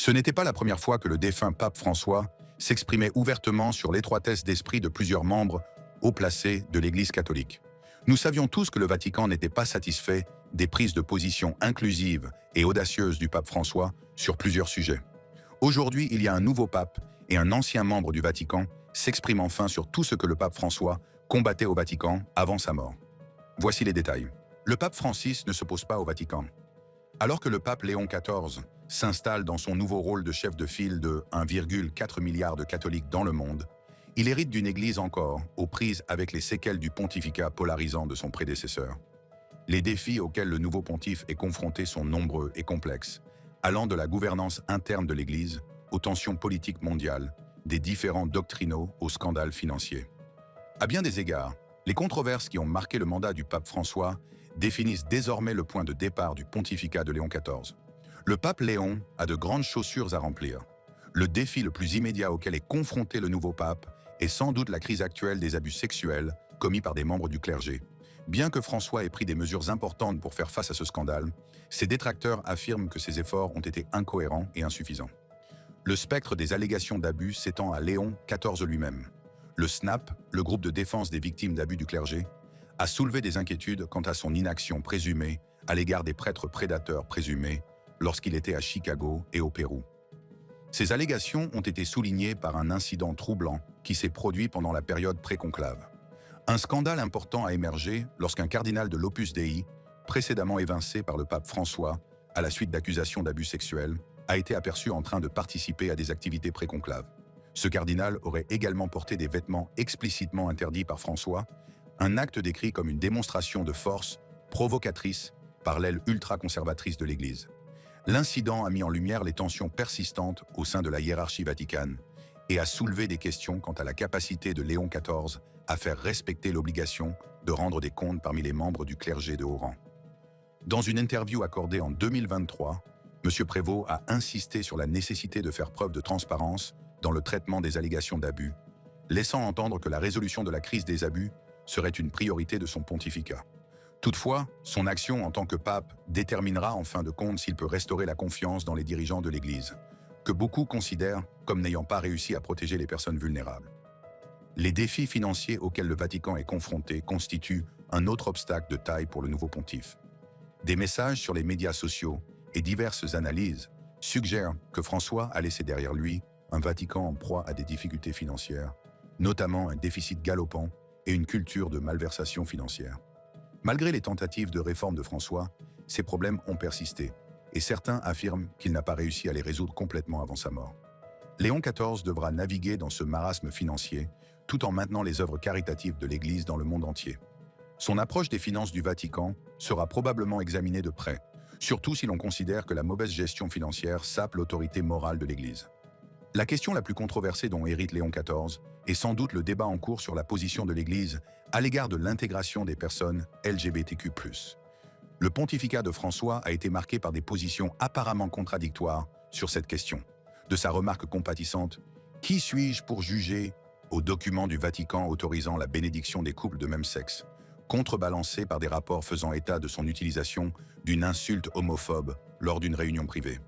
Ce n'était pas la première fois que le défunt pape François s'exprimait ouvertement sur l'étroitesse d'esprit de plusieurs membres haut placés de l'Église catholique. Nous savions tous que le Vatican n'était pas satisfait des prises de position inclusives et audacieuses du pape François sur plusieurs sujets. Aujourd'hui, il y a un nouveau pape et un ancien membre du Vatican s'expriment enfin sur tout ce que le pape François combattait au Vatican avant sa mort. Voici les détails. Le pape Francis ne s'oppose pas au Vatican. Alors que le pape Léon XIV s'installe dans son nouveau rôle de chef de file de 1,4 milliard de catholiques dans le monde, il hérite d'une Église encore aux prises avec les séquelles du pontificat polarisant de son prédécesseur. Les défis auxquels le nouveau pontife est confronté sont nombreux et complexes, allant de la gouvernance interne de l'Église aux tensions politiques mondiales, des différents doctrinaux aux scandales financiers. À bien des égards, les controverses qui ont marqué le mandat du pape François définissent désormais le point de départ du pontificat de Léon XIV. Le pape Léon a de grandes chaussures à remplir. Le défi le plus immédiat auquel est confronté le nouveau pape est sans doute la crise actuelle des abus sexuels commis par des membres du clergé. Bien que François ait pris des mesures importantes pour faire face à ce scandale, ses détracteurs affirment que ses efforts ont été incohérents et insuffisants. Le spectre des allégations d'abus s'étend à Léon XIV lui-même. Le SNAP, le groupe de défense des victimes d'abus du clergé, a soulevé des inquiétudes quant à son inaction présumée à l'égard des prêtres prédateurs présumés lorsqu'il était à Chicago et au Pérou. Ces allégations ont été soulignées par un incident troublant qui s'est produit pendant la période pré-conclave. Un scandale important a émergé lorsqu'un cardinal de l'Opus Dei, précédemment évincé par le pape François à la suite d'accusations d'abus sexuels, a été aperçu en train de participer à des activités pré-conclave. Ce cardinal aurait également porté des vêtements explicitement interdits par François, un acte décrit comme une démonstration de force provocatrice par l'aile ultra-conservatrice de l'Église. L'incident a mis en lumière les tensions persistantes au sein de la hiérarchie vaticane et a soulevé des questions quant à la capacité de Léon XIV à faire respecter l'obligation de rendre des comptes parmi les membres du clergé de haut rang. Dans une interview accordée en 2023, M. Prévost a insisté sur la nécessité de faire preuve de transparence dans le traitement des allégations d'abus, laissant entendre que la résolution de la crise des abus serait une priorité de son pontificat. Toutefois, son action en tant que pape déterminera en fin de compte s'il peut restaurer la confiance dans les dirigeants de l'Église, que beaucoup considèrent comme n'ayant pas réussi à protéger les personnes vulnérables. Les défis financiers auxquels le Vatican est confronté constituent un autre obstacle de taille pour le nouveau pontife. Des messages sur les médias sociaux et diverses analyses suggèrent que François a laissé derrière lui un Vatican en proie à des difficultés financières, notamment un déficit galopant et une culture de malversation financière. Malgré les tentatives de réforme de François, ces problèmes ont persisté, et certains affirment qu'il n'a pas réussi à les résoudre complètement avant sa mort. Léon XIV devra naviguer dans ce marasme financier, tout en maintenant les œuvres caritatives de l'Église dans le monde entier. Son approche des finances du Vatican sera probablement examinée de près, surtout si l'on considère que la mauvaise gestion financière sape l'autorité morale de l'Église. La question la plus controversée dont hérite Léon XIV est sans doute le débat en cours sur la position de l'Église à l'égard de l'intégration des personnes LGBTQ+. Le pontificat de François a été marqué par des positions apparemment contradictoires sur cette question. De sa remarque compatissante « Qui suis-je pour juger ?» aux documents du Vatican autorisant la bénédiction des couples de même sexe, contrebalancée par des rapports faisant état de son utilisation d'une insulte homophobe lors d'une réunion privée.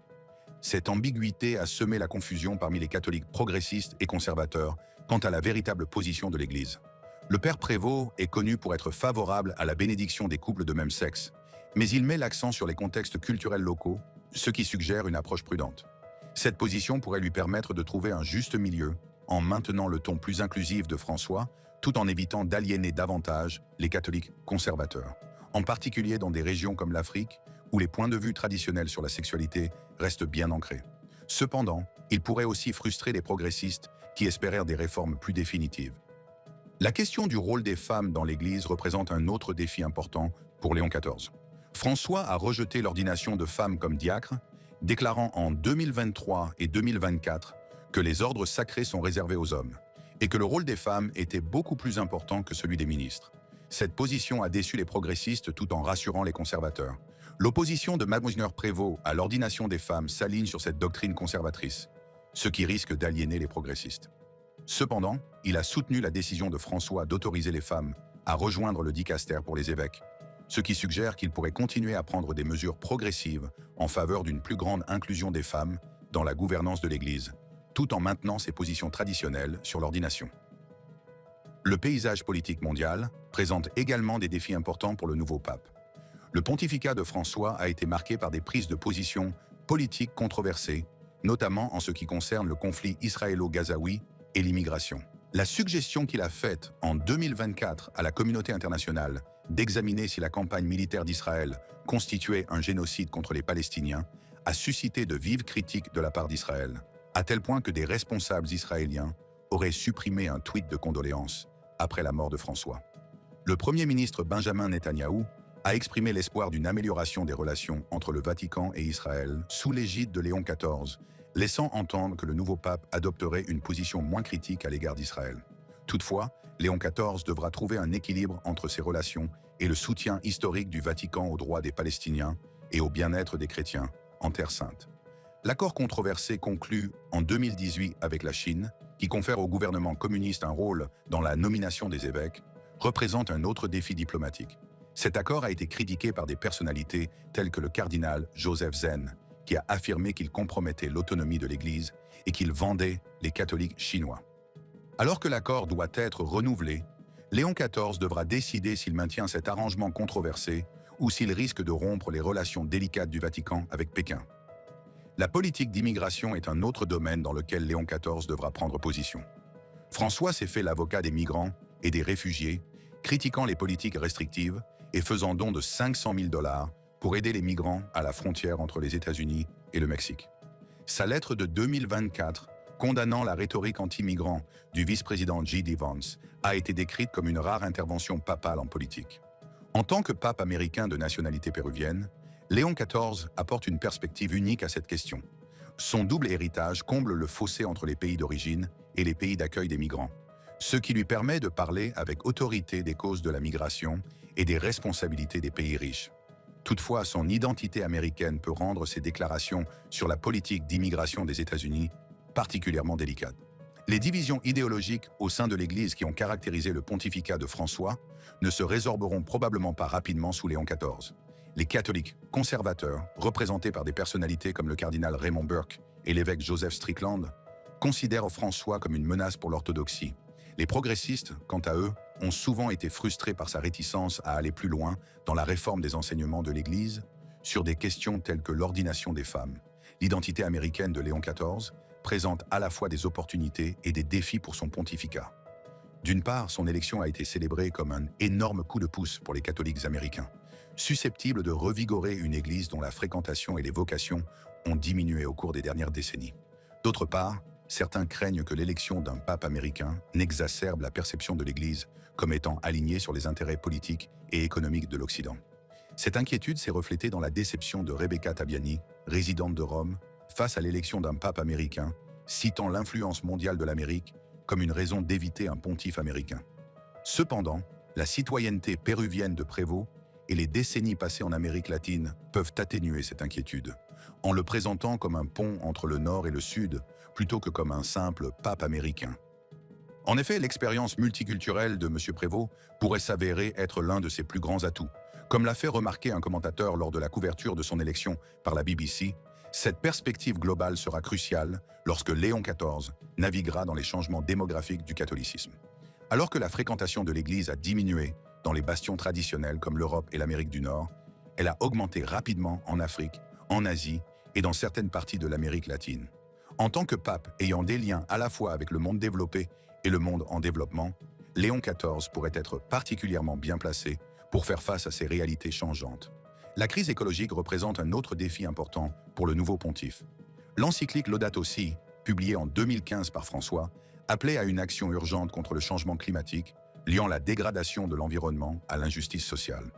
Cette ambiguïté a semé la confusion parmi les catholiques progressistes et conservateurs quant à la véritable position de l'Église. Le père Prévost est connu pour être favorable à la bénédiction des couples de même sexe, mais il met l'accent sur les contextes culturels locaux, ce qui suggère une approche prudente. Cette position pourrait lui permettre de trouver un juste milieu en maintenant le ton plus inclusif de François, tout en évitant d'aliéner davantage les catholiques conservateurs, en particulier dans des régions comme l'Afrique, où les points de vue traditionnels sur la sexualité restent bien ancrés. Cependant, il pourrait aussi frustrer les progressistes qui espérèrent des réformes plus définitives. La question du rôle des femmes dans l'Église représente un autre défi important pour Léon XIV. François a rejeté l'ordination de femmes comme diacres, déclarant en 2023 et 2024 que les ordres sacrés sont réservés aux hommes et que le rôle des femmes était beaucoup plus important que celui des ministres. Cette position a déçu les progressistes tout en rassurant les conservateurs. L'opposition de Mgr Prévost à l'ordination des femmes s'aligne sur cette doctrine conservatrice, ce qui risque d'aliéner les progressistes. Cependant, il a soutenu la décision de François d'autoriser les femmes à rejoindre le dicaster pour les évêques, ce qui suggère qu'il pourrait continuer à prendre des mesures progressives en faveur d'une plus grande inclusion des femmes dans la gouvernance de l'Église, tout en maintenant ses positions traditionnelles sur l'ordination. Le paysage politique mondial présente également des défis importants pour le nouveau pape. Le pontificat de François a été marqué par des prises de position politiques controversées, notamment en ce qui concerne le conflit israélo-gazaoui et l'immigration. La suggestion qu'il a faite en 2024 à la communauté internationale d'examiner si la campagne militaire d'Israël constituait un génocide contre les Palestiniens a suscité de vives critiques de la part d'Israël, à tel point que des responsables israéliens auraient supprimé un tweet de condoléances après la mort de François. Le Premier ministre Benjamin Netanyahou a exprimé l'espoir d'une amélioration des relations entre le Vatican et Israël sous l'égide de Léon XIV, laissant entendre que le nouveau pape adopterait une position moins critique à l'égard d'Israël. Toutefois, Léon XIV devra trouver un équilibre entre ces relations et le soutien historique du Vatican aux droits des Palestiniens et au bien-être des chrétiens en Terre Sainte. L'accord controversé conclu en 2018 avec la Chine, qui confère au gouvernement communiste un rôle dans la nomination des évêques, représente un autre défi diplomatique. Cet accord a été critiqué par des personnalités telles que le cardinal Joseph Zen, qui a affirmé qu'il compromettait l'autonomie de l'Église et qu'il vendait les catholiques chinois. Alors que l'accord doit être renouvelé, Léon XIV devra décider s'il maintient cet arrangement controversé ou s'il risque de rompre les relations délicates du Vatican avec Pékin. La politique d'immigration est un autre domaine dans lequel Léon XIV devra prendre position. François s'est fait l'avocat des migrants et des réfugiés, critiquant les politiques restrictives et faisant don de 500 000 $ pour aider les migrants à la frontière entre les États-Unis et le Mexique. Sa lettre de 2024, condamnant la rhétorique anti-migrant du vice-président J.D. Vance, a été décrite comme une rare intervention papale en politique. En tant que pape américain de nationalité péruvienne, Léon XIV apporte une perspective unique à cette question. Son double héritage comble le fossé entre les pays d'origine et les pays d'accueil des migrants, ce qui lui permet de parler avec autorité des causes de la migration et des responsabilités des pays riches. Toutefois, son identité américaine peut rendre ses déclarations sur la politique d'immigration des États-Unis particulièrement délicates. Les divisions idéologiques au sein de l'Église qui ont caractérisé le pontificat de François ne se résorberont probablement pas rapidement sous Léon XIV. Les catholiques conservateurs, représentés par des personnalités comme le cardinal Raymond Burke et l'évêque Joseph Strickland, considèrent François comme une menace pour l'orthodoxie. Les progressistes, quant à eux, ont souvent été frustrés par sa réticence à aller plus loin dans la réforme des enseignements de l'Église sur des questions telles que l'ordination des femmes. L'identité américaine de Léon XIV présente à la fois des opportunités et des défis pour son pontificat. D'une part, son élection a été célébrée comme un énorme coup de pouce pour les catholiques américains, susceptible de revigorer une Église dont la fréquentation et les vocations ont diminué au cours des dernières décennies. D'autre part, certains craignent que l'élection d'un pape américain n'exacerbe la perception de l'Église comme étant alignée sur les intérêts politiques et économiques de l'Occident. Cette inquiétude s'est reflétée dans la déception de Rebecca Tabiani, résidente de Rome, face à l'élection d'un pape américain, citant l'influence mondiale de l'Amérique comme une raison d'éviter un pontife américain. Cependant, la citoyenneté péruvienne de Prévost et les décennies passées en Amérique latine peuvent atténuer cette inquiétude, en le présentant comme un pont entre le Nord et le Sud, plutôt que comme un simple pape américain. En effet, l'expérience multiculturelle de M. Prévost pourrait s'avérer être l'un de ses plus grands atouts. Comme l'a fait remarquer un commentateur lors de la couverture de son élection par la BBC, cette perspective globale sera cruciale lorsque Léon XIV naviguera dans les changements démographiques du catholicisme. Alors que la fréquentation de l'Église a diminué dans les bastions traditionnels comme l'Europe et l'Amérique du Nord, elle a augmenté rapidement en Afrique, en Asie et dans certaines parties de l'Amérique latine. En tant que pape ayant des liens à la fois avec le monde développé et le monde en développement, Léon XIV pourrait être particulièrement bien placé pour faire face à ces réalités changeantes. La crise écologique représente un autre défi important pour le nouveau pontife. L'encyclique Laudato Si, publiée en 2015 par François, appelait à une action urgente contre le changement climatique, liant la dégradation de l'environnement à l'injustice sociale.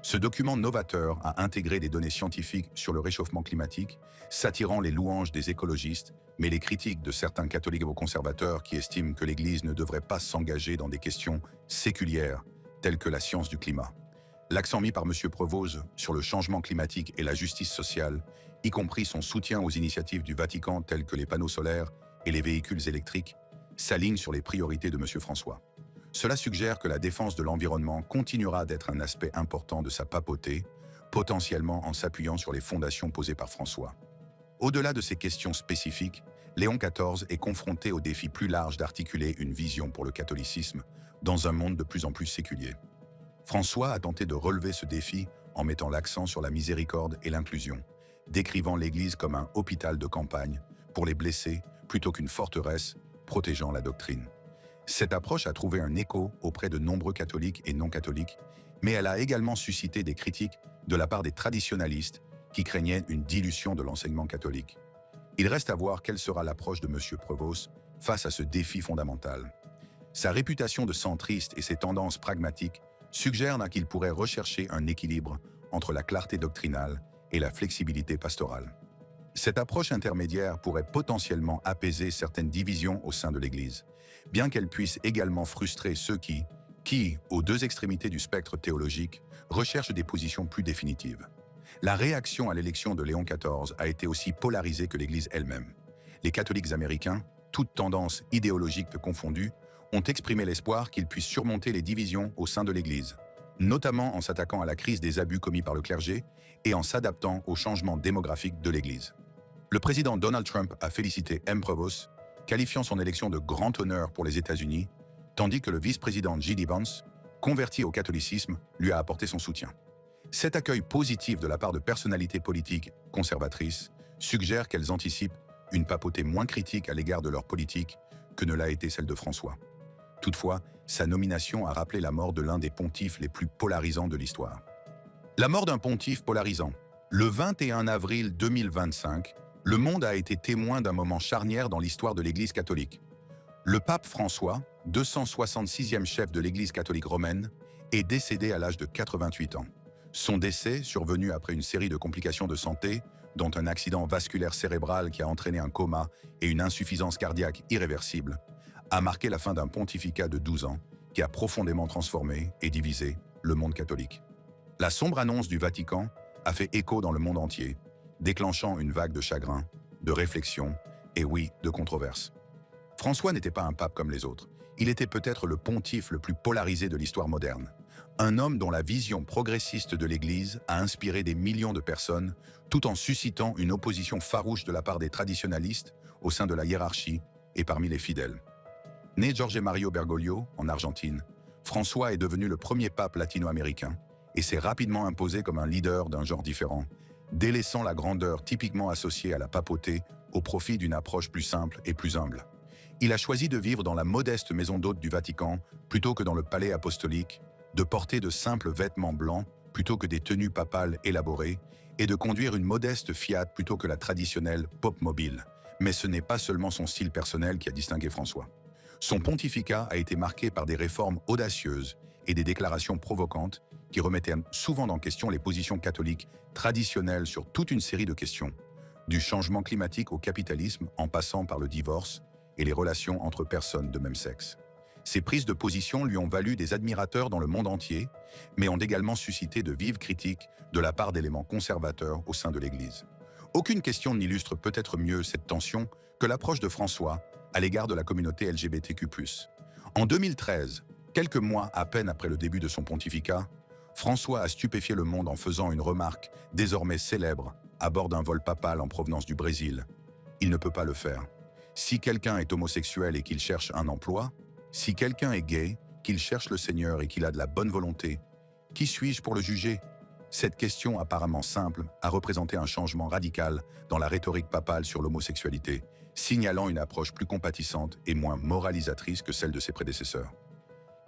Ce document novateur a intégré des données scientifiques sur le réchauffement climatique, s'attirant les louanges des écologistes, mais les critiques de certains catholiques ou conservateurs qui estiment que l'Église ne devrait pas s'engager dans des questions séculières, telles que la science du climat. L'accent mis par M. Prevost sur le changement climatique et la justice sociale, y compris son soutien aux initiatives du Vatican telles que les panneaux solaires et les véhicules électriques, s'aligne sur les priorités de M. François. Cela suggère que la défense de l'environnement continuera d'être un aspect important de sa papauté, potentiellement en s'appuyant sur les fondations posées par François. Au-delà de ces questions spécifiques, Léon XIV est confronté au défi plus large d'articuler une vision pour le catholicisme dans un monde de plus en plus séculier. François a tenté de relever ce défi en mettant l'accent sur la miséricorde et l'inclusion, décrivant l'Église comme un hôpital de campagne pour les blessés plutôt qu'une forteresse protégeant la doctrine. Cette approche a trouvé un écho auprès de nombreux catholiques et non-catholiques, mais elle a également suscité des critiques de la part des traditionalistes qui craignaient une dilution de l'enseignement catholique. Il reste à voir quelle sera l'approche de M. Prevost face à ce défi fondamental. Sa réputation de centriste et ses tendances pragmatiques suggèrent qu'il pourrait rechercher un équilibre entre la clarté doctrinale et la flexibilité pastorale. Cette approche intermédiaire pourrait potentiellement apaiser certaines divisions au sein de l'Église, bien qu'elle puisse également frustrer ceux qui, aux deux extrémités du spectre théologique, recherchent des positions plus définitives. La réaction à l'élection de Léon XIV a été aussi polarisée que l'Église elle-même. Les catholiques américains, toutes tendances idéologiques confondues, ont exprimé l'espoir qu'il puisse surmonter les divisions au sein de l'Église, notamment en s'attaquant à la crise des abus commis par le clergé et en s'adaptant aux changements démographiques de l'Église. Le président Donald Trump a félicité M. Prevost, qualifiant son élection de grand honneur pour les États-Unis, tandis que le vice-président J.D. Vance, converti au catholicisme, lui a apporté son soutien. Cet accueil positif de la part de personnalités politiques conservatrices suggère qu'elles anticipent une papauté moins critique à l'égard de leur politique que ne l'a été celle de François. Toutefois, sa nomination a rappelé la mort de l'un des pontifes les plus polarisants de l'histoire. La mort d'un pontife polarisant. Le 21 avril 2025, le monde a été témoin d'un moment charnière dans l'histoire de l'Église catholique. Le pape François, 266e chef de l'Église catholique romaine, est décédé à l'âge de 88 ans. Son décès, survenu après une série de complications de santé, dont un accident vasculaire cérébral qui a entraîné un coma et une insuffisance cardiaque irréversible, a marqué la fin d'un pontificat de 12 ans qui a profondément transformé et divisé le monde catholique. La sombre annonce du Vatican a fait écho dans le monde entier, déclenchant une vague de chagrin, de réflexion et oui, de controverses. François n'était pas un pape comme les autres. Il était peut-être le pontife le plus polarisé de l'histoire moderne. Un homme dont la vision progressiste de l'Église a inspiré des millions de personnes, tout en suscitant une opposition farouche de la part des traditionalistes au sein de la hiérarchie et parmi les fidèles. Né Jorge Mario Bergoglio, en Argentine, François est devenu le premier pape latino-américain et s'est rapidement imposé comme un leader d'un genre différent, délaissant la grandeur typiquement associée à la papauté au profit d'une approche plus simple et plus humble. Il a choisi de vivre dans la modeste maison d'hôte du Vatican plutôt que dans le palais apostolique, de porter de simples vêtements blancs plutôt que des tenues papales élaborées et de conduire une modeste Fiat plutôt que la traditionnelle Pop Mobile. Mais ce n'est pas seulement son style personnel qui a distingué François. Son pontificat a été marqué par des réformes audacieuses et des déclarations provocantes qui remettaient souvent en question les positions catholiques traditionnelles sur toute une série de questions, du changement climatique au capitalisme en passant par le divorce et les relations entre personnes de même sexe. Ces prises de position lui ont valu des admirateurs dans le monde entier, mais ont également suscité de vives critiques de la part d'éléments conservateurs au sein de l'Église. Aucune question n'illustre peut-être mieux cette tension que l'approche de François à l'égard de la communauté LGBTQ+. En 2013, quelques mois à peine après le début de son pontificat, François a stupéfié le monde en faisant une remarque désormais célèbre à bord d'un vol papal en provenance du Brésil. Il ne peut pas le faire. Si quelqu'un est homosexuel et qu'il cherche un emploi, si quelqu'un est gay, qu'il cherche le Seigneur et qu'il a de la bonne volonté, qui suis-je pour le juger? Cette question apparemment simple a représenté un changement radical dans la rhétorique papale sur l'homosexualité, signalant une approche plus compatissante et moins moralisatrice que celle de ses prédécesseurs.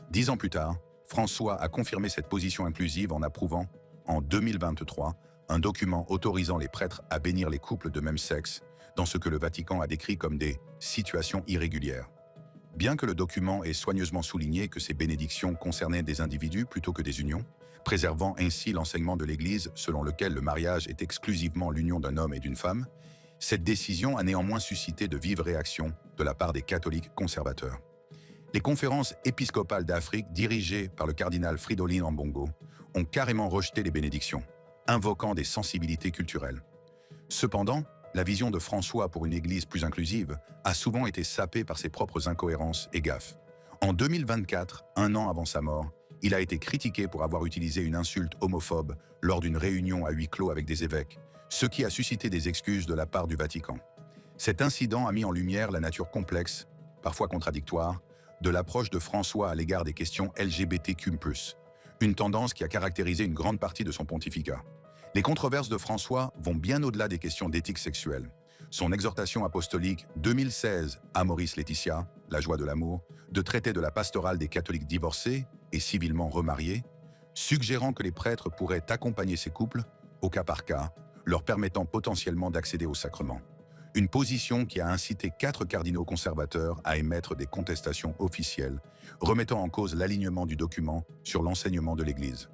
10 ans plus tard, François a confirmé cette position inclusive en approuvant, en 2023, un document autorisant les prêtres à bénir les couples de même sexe dans ce que le Vatican a décrit comme des « situations irrégulières ». Bien que le document ait soigneusement souligné que ces bénédictions concernaient des individus plutôt que des unions, préservant ainsi l'enseignement de l'Église selon lequel le mariage est exclusivement l'union d'un homme et d'une femme, cette décision a néanmoins suscité de vives réactions de la part des catholiques conservateurs. Les conférences épiscopales d'Afrique, dirigées par le cardinal Fridolin Ambongo, ont carrément rejeté les bénédictions, invoquant des sensibilités culturelles. Cependant, la vision de François pour une Église plus inclusive a souvent été sapée par ses propres incohérences et gaffes. En 2024, un an avant sa mort, il a été critiqué pour avoir utilisé une insulte homophobe lors d'une réunion à huis clos avec des évêques, ce qui a suscité des excuses de la part du Vatican. Cet incident a mis en lumière la nature complexe, parfois contradictoire, de l'approche de François à l'égard des questions LGBTQ+, une tendance qui a caractérisé une grande partie de son pontificat. Les controverses de François vont bien au-delà des questions d'éthique sexuelle. Son exhortation apostolique 2016 Amoris Laetitia, la joie de l'amour, de traiter de la pastorale des catholiques divorcés et civilement remariés, suggérant que les prêtres pourraient accompagner ces couples, au cas par cas, leur permettant potentiellement d'accéder au sacrement. Une position qui a incité 4 cardinaux conservateurs à émettre des contestations officielles, remettant en cause l'alignement du document sur l'enseignement de l'Église.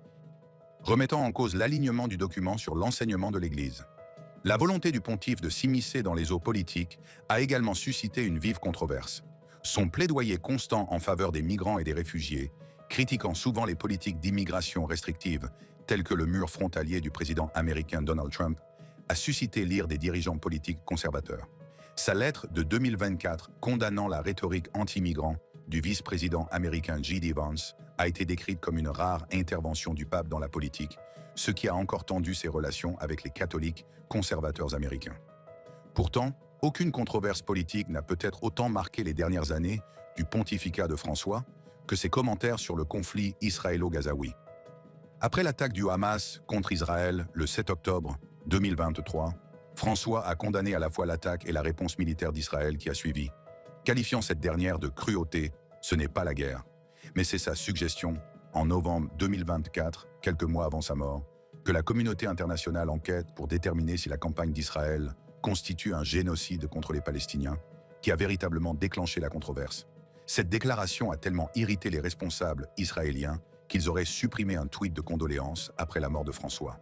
La volonté du pontife de s'immiscer dans les eaux politiques a également suscité une vive controverse. Son plaidoyer constant en faveur des migrants et des réfugiés, critiquant souvent les politiques d'immigration restrictives, telles que le mur frontalier du président américain Donald Trump, a suscité l'ire des dirigeants politiques conservateurs. Sa lettre de 2024 condamnant la rhétorique anti-migrant du vice-président américain J.D. Vance a été décrite comme une rare intervention du pape dans la politique, ce qui a encore tendu ses relations avec les catholiques conservateurs américains. Pourtant, aucune controverse politique n'a peut-être autant marqué les dernières années du pontificat de François que ses commentaires sur le conflit israélo-gazaoui. Après l'attaque du Hamas contre Israël le 7 octobre 2023, François a condamné à la fois l'attaque et la réponse militaire d'Israël qui a suivi, qualifiant cette dernière de cruauté. Ce n'est pas la guerre, mais c'est sa suggestion, en novembre 2024, quelques mois avant sa mort, que la communauté internationale enquête pour déterminer si la campagne d'Israël constitue un génocide contre les Palestiniens, qui a véritablement déclenché la controverse. Cette déclaration a tellement irrité les responsables israéliens qu'ils auraient supprimé un tweet de condoléances après la mort de François.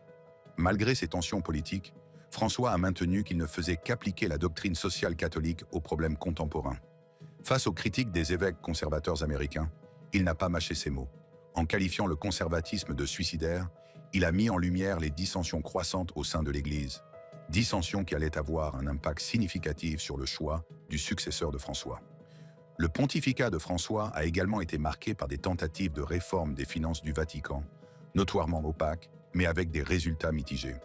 Malgré ces tensions politiques, François a maintenu qu'il ne faisait qu'appliquer la doctrine sociale catholique aux problèmes contemporains. Face aux critiques des évêques conservateurs américains, il n'a pas mâché ses mots. En qualifiant le conservatisme de suicidaire, il a mis en lumière les dissensions croissantes au sein de l'Église, dissensions qui allaient avoir un impact significatif sur le choix du successeur de François. Le pontificat de François a également été marqué par des tentatives de réforme des finances du Vatican, notoirement opaques, mais avec des résultats mitigés.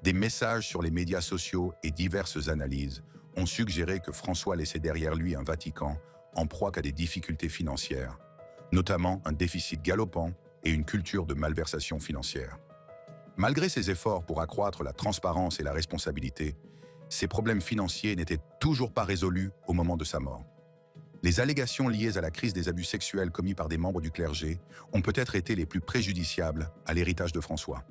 Des messages sur les médias sociaux et diverses analyses ont suggéré que François laissait derrière lui un Vatican en proie qu'à des difficultés financières, notamment un déficit galopant et une culture de malversation financière. Malgré ses efforts pour accroître la transparence et la responsabilité, ces problèmes financiers n'étaient toujours pas résolus au moment de sa mort. Les allégations liées à la crise des abus sexuels commis par des membres du clergé ont peut-être été les plus préjudiciables à l'héritage de François.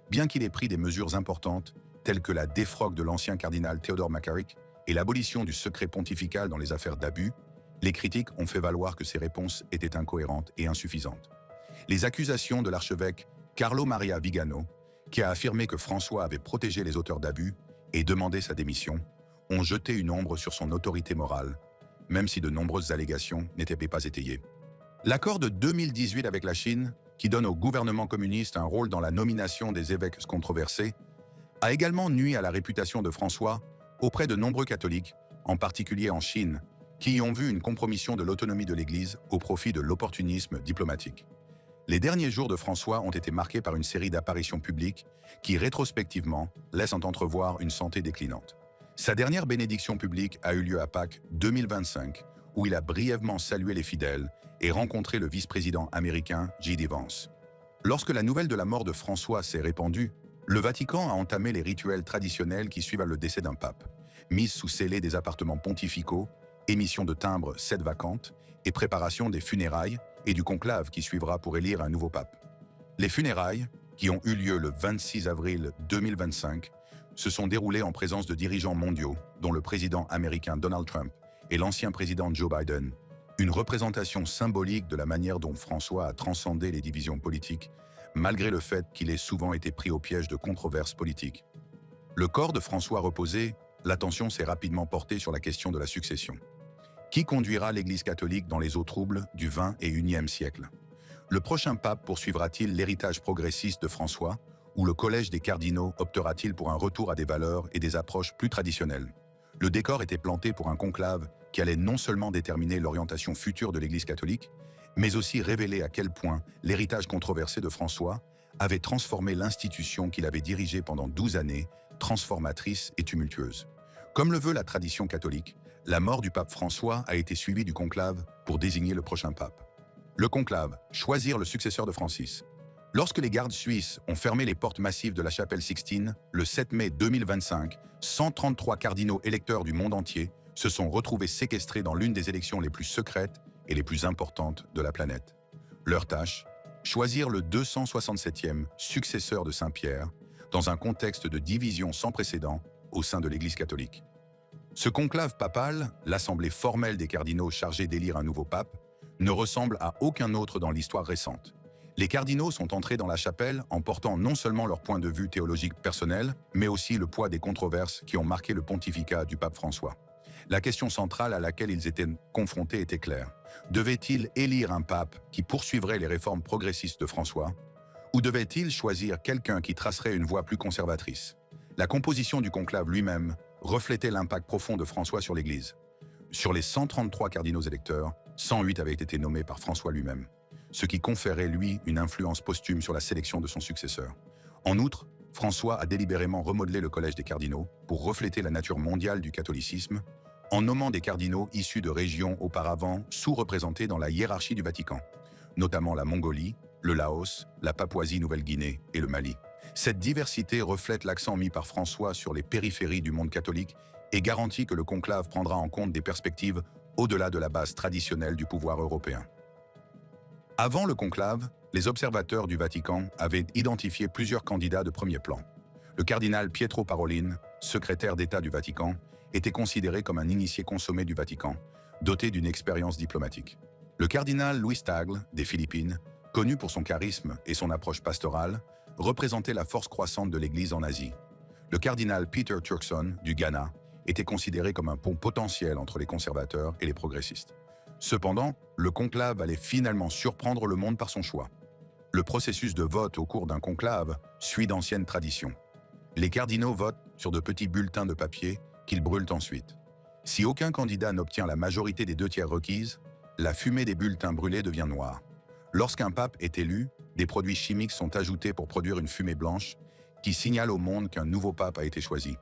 Bien qu'il ait pris des mesures importantes, telles que la défroque de l'ancien cardinal Theodore McCarrick et l'abolition du secret pontifical dans les affaires d'abus, les critiques ont fait valoir que ces réponses étaient incohérentes et insuffisantes. Les accusations de l'archevêque Carlo Maria Vigano, qui a affirmé que François avait protégé les auteurs d'abus et demandé sa démission, ont jeté une ombre sur son autorité morale, même si de nombreuses allégations n'étaient pas étayées. L'accord de 2018 avec la Chine, qui donne au gouvernement communiste un rôle dans la nomination des évêques controversés, a également nui à la réputation de François auprès de nombreux catholiques, en particulier en Chine, qui y ont vu une compromission de l'autonomie de l'Église au profit de l'opportunisme diplomatique. Les derniers jours de François ont été marqués par une série d'apparitions publiques qui, rétrospectivement, laissent entrevoir une santé déclinante. Sa dernière bénédiction publique a eu lieu à Pâques 2025, où il a brièvement salué les fidèles et rencontré le vice-président américain J.D. Vance. Lorsque la nouvelle de la mort de François s'est répandue, le Vatican a entamé les rituels traditionnels qui suivent le décès d'un pape, mise sous scellé des appartements pontificaux, émission de timbres 7 vacantes et préparation des funérailles et du conclave qui suivra pour élire un nouveau pape. Les funérailles, qui ont eu lieu le 26 avril 2025, se sont déroulées en présence de dirigeants mondiaux, dont le président américain Donald Trump et l'ancien président Joe Biden, une représentation symbolique de la manière dont François a transcendé les divisions politiques, malgré le fait qu'il ait souvent été pris au piège de controverses politiques. Le corps de François reposé, l'attention s'est rapidement portée sur la question de la succession. Qui conduira l'Église catholique dans les eaux troubles du XXIe siècle? Le prochain pape poursuivra-t-il l'héritage progressiste de François, ou le collège des cardinaux optera-t-il pour un retour à des valeurs et des approches plus traditionnelles? Le décor était planté pour un conclave qui allait non seulement déterminer l'orientation future de l'Église catholique, mais aussi révéler à quel point l'héritage controversé de François avait transformé l'institution qu'il avait dirigée pendant 12 années transformatrice et tumultueuse. Comme le veut la tradition catholique, la mort du pape François a été suivie du conclave pour désigner le prochain pape. Le conclave, choisir le successeur de Francis. Lorsque les gardes suisses ont fermé les portes massives de la chapelle Sixtine, le 7 mai 2025, 133 cardinaux électeurs du monde entier se sont retrouvés séquestrés dans l'une des élections les plus secrètes et les plus importantes de la planète. Leur tâche, choisir le 267e successeur de Saint-Pierre dans un contexte de division sans précédent au sein de l'Église catholique. Ce conclave papal, l'assemblée formelle des cardinaux chargés d'élire un nouveau pape, ne ressemble à aucun autre dans l'histoire récente. Les cardinaux sont entrés dans la chapelle en portant non seulement leur point de vue théologique personnel, mais aussi le poids des controverses qui ont marqué le pontificat du pape François. La question centrale à laquelle ils étaient confrontés était claire. Devait-il élire un pape qui poursuivrait les réformes progressistes de François, ou devait-il choisir quelqu'un qui tracerait une voie plus conservatrice? La composition du conclave lui-même reflétait l'impact profond de François sur l'Église. Sur les 133 cardinaux électeurs, 108 avaient été nommés par François lui-même, ce qui conférait, lui, une influence posthume sur la sélection de son successeur. En outre, François a délibérément remodelé le collège des cardinaux pour refléter la nature mondiale du catholicisme, en nommant des cardinaux issus de régions auparavant sous-représentées dans la hiérarchie du Vatican, notamment la Mongolie, le Laos, la Papouasie-Nouvelle-Guinée et le Mali. Cette diversité reflète l'accent mis par François sur les périphéries du monde catholique et garantit que le conclave prendra en compte des perspectives au-delà de la base traditionnelle du pouvoir européen. Avant le conclave, les observateurs du Vatican avaient identifié plusieurs candidats de premier plan. Le cardinal Pietro Parolin, secrétaire d'État du Vatican, était considéré comme un initié consommé du Vatican, doté d'une expérience diplomatique. Le cardinal Luis Tagle, des Philippines, connu pour son charisme et son approche pastorale, représentait la force croissante de l'Église en Asie. Le cardinal Peter Turkson, du Ghana, était considéré comme un pont potentiel entre les conservateurs et les progressistes. Cependant, le conclave allait finalement surprendre le monde par son choix. Le processus de vote au cours d'un conclave suit d'anciennes traditions. Les cardinaux votent sur de petits bulletins de papier qu'ils brûlent ensuite. Si aucun candidat n'obtient la majorité des 2/3 requises, la fumée des bulletins brûlés devient noire. Lorsqu'un pape est élu, des produits chimiques sont ajoutés pour produire une fumée blanche qui signale au monde qu'un nouveau pape a été choisi.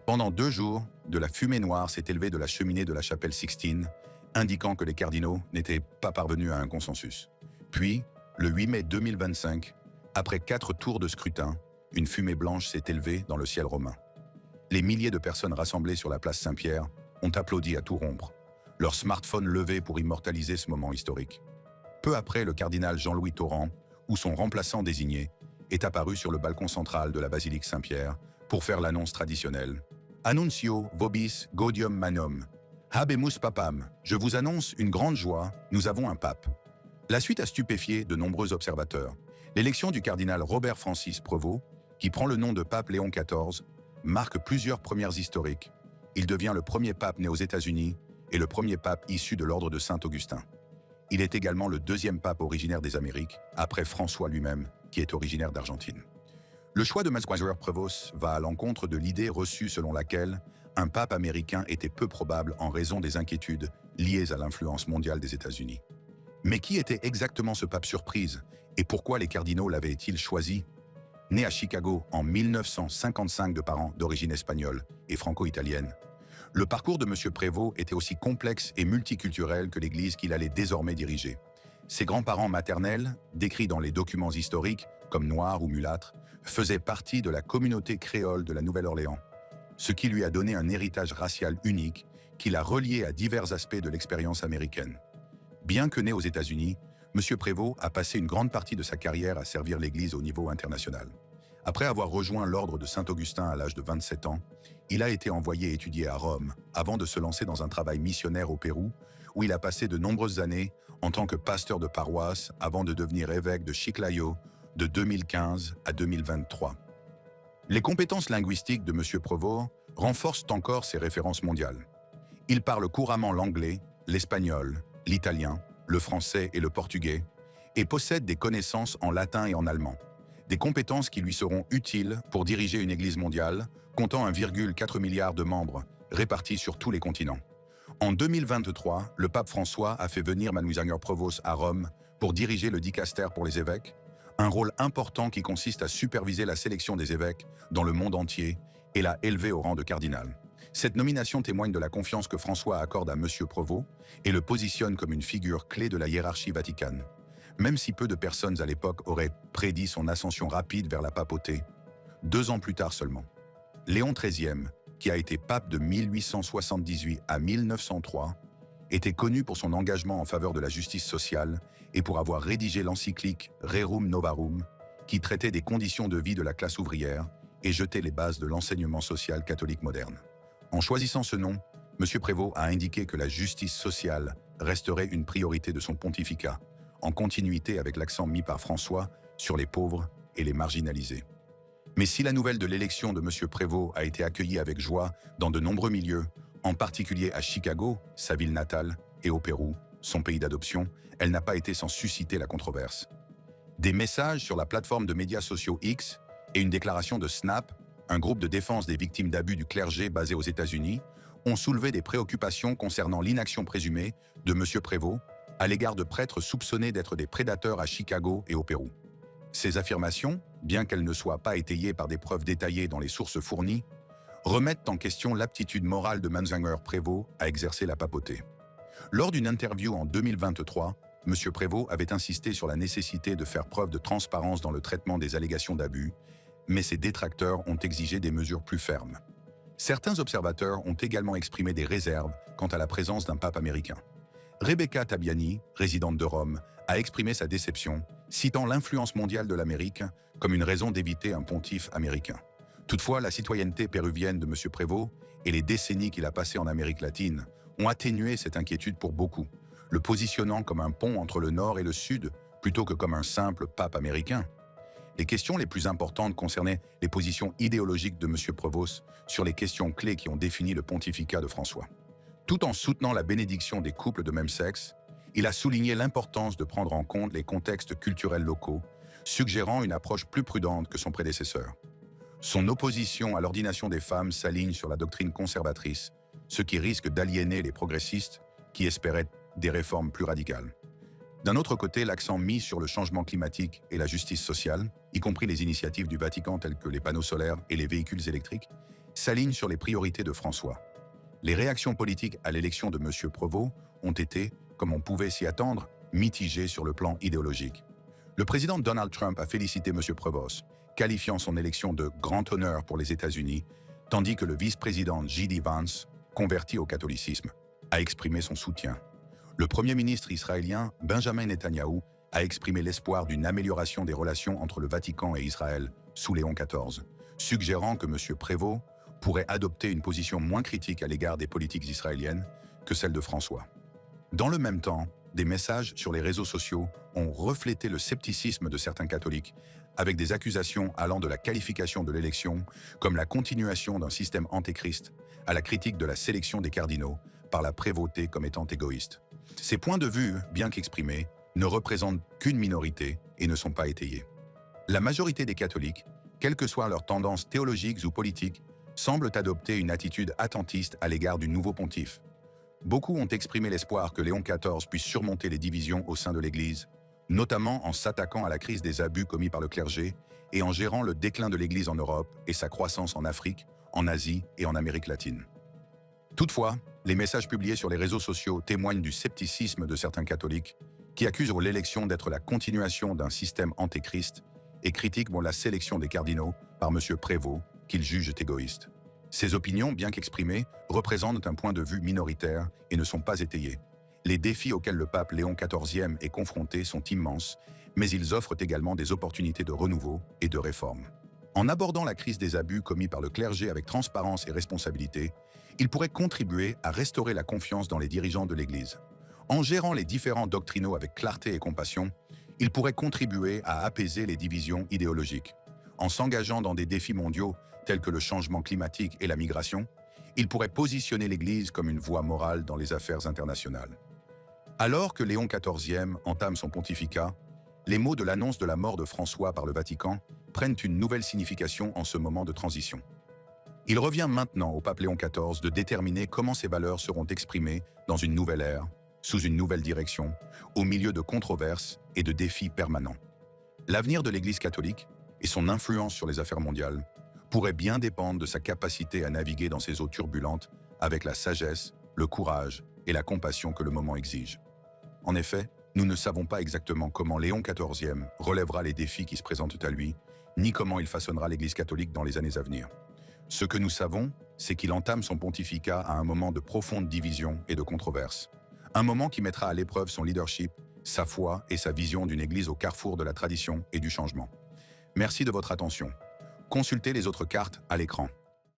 Pendant 2 jours, de la fumée noire s'est élevée de la cheminée de la chapelle Sixtine, indiquant que les cardinaux n'étaient pas parvenus à un consensus. Puis, le 8 mai 2025, après 4 tours de scrutin, une fumée blanche s'est élevée dans le ciel romain. Les milliers de personnes rassemblées sur la place Saint-Pierre ont applaudi à tout rompre, leur smartphone levé pour immortaliser ce moment historique. Peu après, le cardinal Jean-Louis Torrent, ou son remplaçant désigné, est apparu sur le balcon central de la basilique Saint-Pierre pour faire l'annonce traditionnelle. Annuncio vobis gaudium manum. Habemus papam. Je vous annonce une grande joie, nous avons un pape. La suite a stupéfié de nombreux observateurs. L'élection du cardinal Robert Francis Prevost, qui prend le nom de pape Léon XIV, marque plusieurs premières historiques. Il devient le premier pape né aux États-Unis et le premier pape issu de l'ordre de Saint-Augustin. Il est également le 2e pape originaire des Amériques, après François lui-même, qui est originaire d'Argentine. Le choix de Mgr Prevost va à l'encontre de l'idée reçue selon laquelle un pape américain était peu probable en raison des inquiétudes liées à l'influence mondiale des États-Unis. Mais qui était exactement ce pape surprise et pourquoi les cardinaux l'avaient-ils choisi? Né à Chicago en 1955 de parents d'origine espagnole et franco-italienne, le parcours de M. Prévost était aussi complexe et multiculturel que l'Église qu'il allait désormais diriger. Ses grands-parents maternels, décrits dans les documents historiques comme noirs ou mulâtres, faisaient partie de la communauté créole de la Nouvelle-Orléans, ce qui lui a donné un héritage racial unique qui l'a relié à divers aspects de l'expérience américaine. Bien que né aux États-Unis, M. Prévost a passé une grande partie de sa carrière à servir l'Église au niveau international. Après avoir rejoint l'ordre de Saint-Augustin à l'âge de 27 ans, il a été envoyé étudier à Rome avant de se lancer dans un travail missionnaire au Pérou, où il a passé de nombreuses années en tant que pasteur de paroisse avant de devenir évêque de Chiclayo de 2015 à 2023. Les compétences linguistiques de M. Prevost renforcent encore ses références mondiales. Il parle couramment l'anglais, l'espagnol, l'italien, le français et le portugais, et possède des connaissances en latin et en allemand. Des compétences qui lui seront utiles pour diriger une Église mondiale comptant 1,4 milliard de membres répartis sur tous les continents. En 2023, le pape François a fait venir Mgr Prevost à Rome pour diriger le dicaster pour les évêques, un rôle important qui consiste à superviser la sélection des évêques dans le monde entier et l'a élevé au rang de cardinal. Cette nomination témoigne de la confiance que François accorde à M. Prévost et le positionne comme une figure clé de la hiérarchie vaticane. Même si peu de personnes à l'époque auraient prédit son ascension rapide vers la papauté, 2 ans plus tard seulement. Léon XIII, qui a été pape de 1878 à 1903, était connu pour son engagement en faveur de la justice sociale et pour avoir rédigé l'encyclique Rerum Novarum, qui traitait des conditions de vie de la classe ouvrière et jetait les bases de l'enseignement social catholique moderne. En choisissant ce nom, M. Prévost a indiqué que la justice sociale resterait une priorité de son pontificat, en continuité avec l'accent mis par François sur les pauvres et les marginalisés. Mais si la nouvelle de l'élection de M. Prévost a été accueillie avec joie dans de nombreux milieux, en particulier à Chicago, sa ville natale, et au Pérou, son pays d'adoption, elle n'a pas été sans susciter la controverse. Des messages sur la plateforme de médias sociaux X et une déclaration de Snap, un groupe de défense des victimes d'abus du clergé basé aux États-Unis, ont soulevé des préoccupations concernant l'inaction présumée de M. Prévost à l'égard de prêtres soupçonnés d'être des prédateurs à Chicago et au Pérou. Ces affirmations, bien qu'elles ne soient pas étayées par des preuves détaillées dans les sources fournies, remettent en question l'aptitude morale de Mgr Prévost à exercer la papauté. Lors d'une interview en 2023, M. Prévost avait insisté sur la nécessité de faire preuve de transparence dans le traitement des allégations d'abus, mais ses détracteurs ont exigé des mesures plus fermes. Certains observateurs ont également exprimé des réserves quant à la présence d'un pape américain. Rebecca Tabiani, résidente de Rome, a exprimé sa déception, citant l'influence mondiale de l'Amérique comme une raison d'éviter un pontife américain. Toutefois, la citoyenneté péruvienne de M. Prévost et les décennies qu'il a passées en Amérique latine ont atténué cette inquiétude pour beaucoup, le positionnant comme un pont entre le Nord et le Sud, plutôt que comme un simple pape américain. Les questions les plus importantes concernaient les positions idéologiques de M. Prévost sur les questions clés qui ont défini le pontificat de François. Tout en soutenant la bénédiction des couples de même sexe, il a souligné l'importance de prendre en compte les contextes culturels locaux, suggérant une approche plus prudente que son prédécesseur. Son opposition à l'ordination des femmes s'aligne sur la doctrine conservatrice, ce qui risque d'aliéner les progressistes qui espéraient des réformes plus radicales. D'un autre côté, l'accent mis sur le changement climatique et la justice sociale, y compris les initiatives du Vatican telles que les panneaux solaires et les véhicules électriques, s'aligne sur les priorités de François. Les réactions politiques à l'élection de M. Prévost ont été, comme on pouvait s'y attendre, mitigées sur le plan idéologique. Le président Donald Trump a félicité M. Prévost, qualifiant son élection de grand honneur pour les États-Unis, tandis que le vice-président J.D. Vance, converti au catholicisme, a exprimé son soutien. Le Premier ministre israélien Benjamin Netanyahou a exprimé l'espoir d'une amélioration des relations entre le Vatican et Israël sous Léon XIV, suggérant que M. Prévost pourrait adopter une position moins critique à l'égard des politiques israéliennes que celle de François. Dans le même temps, des messages sur les réseaux sociaux ont reflété le scepticisme de certains catholiques, avec des accusations allant de la qualification de l'élection comme la continuation d'un système antéchrist à la critique de la sélection des cardinaux par la prévôté comme étant égoïste. Ces points de vue, bien qu'exprimés, ne représentent qu'une minorité et ne sont pas étayés. La majorité des catholiques, quelles que soient leurs tendances théologiques ou politiques, semblent adopter une attitude attentiste à l'égard du nouveau pontife. Beaucoup ont exprimé l'espoir que Léon XIV puisse surmonter les divisions au sein de l'Église, notamment en s'attaquant à la crise des abus commis par le clergé et en gérant le déclin de l'Église en Europe et sa croissance en Afrique, en Asie et en Amérique latine. Toutefois, les messages publiés sur les réseaux sociaux témoignent du scepticisme de certains catholiques qui accusent l'élection d'être la continuation d'un système antéchrist et critiquent la sélection des cardinaux par M. Prévost, qu'ils jugent égoïste. Ces opinions, bien qu'exprimées, représentent un point de vue minoritaire et ne sont pas étayées. Les défis auxquels le pape Léon XIV est confronté sont immenses, mais ils offrent également des opportunités de renouveau et de réforme. En abordant la crise des abus commis par le clergé avec transparence et responsabilité, il pourrait contribuer à restaurer la confiance dans les dirigeants de l'Église. En gérant les différents doctrinaux avec clarté et compassion, il pourrait contribuer à apaiser les divisions idéologiques. En s'engageant dans des défis mondiaux tels que le changement climatique et la migration, il pourrait positionner l'Église comme une voix morale dans les affaires internationales. Alors que Léon XIV entame son pontificat, les mots de l'annonce de la mort de François par le Vatican prennent une nouvelle signification en ce moment de transition. Il revient maintenant au pape Léon XIV de déterminer comment ces valeurs seront exprimées dans une nouvelle ère, sous une nouvelle direction, au milieu de controverses et de défis permanents. L'avenir de l'Église catholique et son influence sur les affaires mondiales pourrait bien dépendre de sa capacité à naviguer dans ces eaux turbulentes avec la sagesse, le courage et la compassion que le moment exige. En effet, nous ne savons pas exactement comment Léon XIV relèvera les défis qui se présentent à lui, ni comment il façonnera l'Église catholique dans les années à venir. Ce que nous savons, c'est qu'il entame son pontificat à un moment de profonde division et de controverse. Un moment qui mettra à l'épreuve son leadership, sa foi et sa vision d'une Église au carrefour de la tradition et du changement. Merci de votre attention. Consultez les autres cartes à l'écran.